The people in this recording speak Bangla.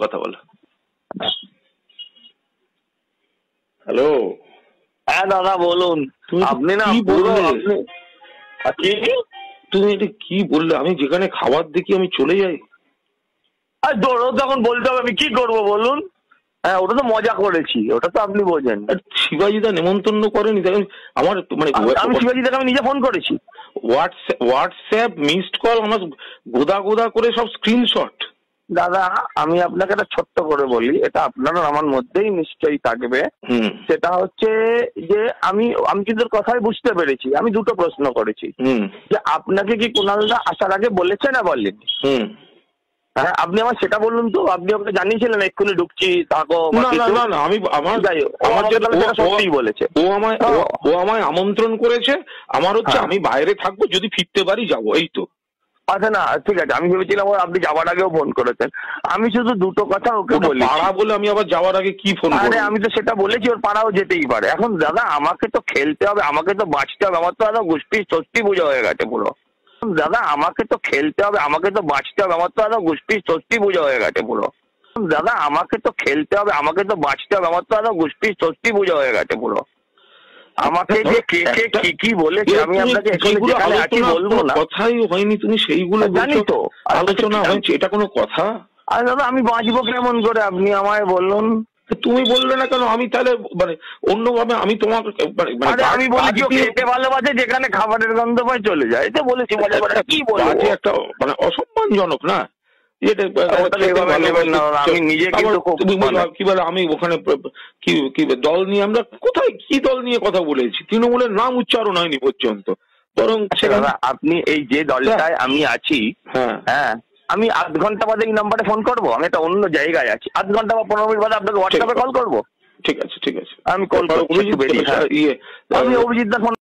কথা বলো। হ্যালো, হ্যাঁ দাদা বলুন। আপনি না কি বললে? তুমি এটা কি বললে? আমি যেখানে খাবার দেখি আমি চলে যাই। আর ধরো তখন বলতে হবে, আমি কি করবো বলুন? হ্যাঁ ওটা তো মজা করেছি, ওটা তো আপনি বোঝেন। শিবাজিদা নেমন্তন্ন করেনি, আমার মানে আমি শিবাজিদাকে আমি নিজে ফোন করেছি। হোয়াটসঅ্যাপ মিসড কল আমার গোদা গোদা করে সব স্ক্রিনশট। দাদা আমি আপনাকে একটা ছোট্ট করে বলি, এটা আপনার আমার মধ্যেই নিশ্চয়ই থাকবে। সেটা হচ্ছে যে আমি কিন্তু কথাই বুঝতে পেরেছি। আমি দুটো প্রশ্ন করেছি যে আপনাকে কি কুণালদা আসার আগে বলেছে না বলেনি? হ্যাঁ আপনি আমার সেটা বলুন তো। আপনি ওকে জানিয়েছিলেন এক্ষুনি ঢুকছি থাকো? না, আমি সত্যিই বলেছে। ও আমায় আমন্ত্রণ করেছে। আমার হচ্ছে আমি বাইরে থাকবো, যদি ফিরতে পারি যাবো, এই তো। আচ্ছা না ঠিক আছে, আমি ভেবেছিলাম আপনি যাওয়ার আগেও ফোন করেছেন। আমি শুধু দুটো কথা ওকে বলি। পাড়া বলে আমি আবার যাওয়ার আগে কি ফোন? আরে আমি তো সেটা বলেছি, ওর পাড়াও যেতেই পারে। এখন দাদা আমাকে তো খেলতে হবে, আমাকে তো বাঁচতে হবে। আমার তো দাদা গোষ্ঠী ষষ্ঠী পূজা হয়ে গেছে পুরো। দাদা আমাকে তো খেলতে হবে, আমাকে তো বাঁচতে হবে। আমার তো দাদা গোষ্ঠী ষষ্ঠী পূজা হয়ে গেছে পুরো। দাদা আমাকে তো খেলতে হবে, আমাকে তো বাঁচতে হবে। আমার তো দাদা গোষ্ঠী ষষ্ঠী পূজা হয়ে গেছে পুরো। আমাকে যে কে কে কি বলেছে আমি আপনাকে যেখানে আছি বলবো না। কথাই হয়নি, তুমি সেইগুলো জানি তো। আলোচনা হয়েছে, এটা কোনো কথা? আর দাদা আমি বাঁচবো কেমন করে আপনি আমায় বলুন? তুমি বললে না কেন? আমি তাহলে মানে অন্যভাবে আমি তোমাকে আমি বলি খেতে ভালোবাসে, যেখানে খাবারের গন্ধ পায় চলে যায়, এটা বলেছি। কি বলবো, একটা মানে অসম্মানজনক না? আমি নিজে কিন্তু কি বলে, আমি ওখানে কি দল নিয়ে আমরা কোথায় কি দল নিয়ে কথা বলেছি? তৃণমূলের নাম উচ্চারণ হয়নি পর্যন্ত। বরং আপনি এই যে দলটায় আমি আছি, হ্যাঁ আমি আধ ঘন্টা বাদে এই নাম্বারে ফোন করবো। আমি একটা অন্য জায়গায় আছি, আধ ঘন্টা বা 15 মিনিট বাদে আপনাকে হোয়াটসঅ্যাপে কল করবো। ঠিক আছে, ঠিক আছে, আমি কল করছি। আমি অভিজিৎদার ফোন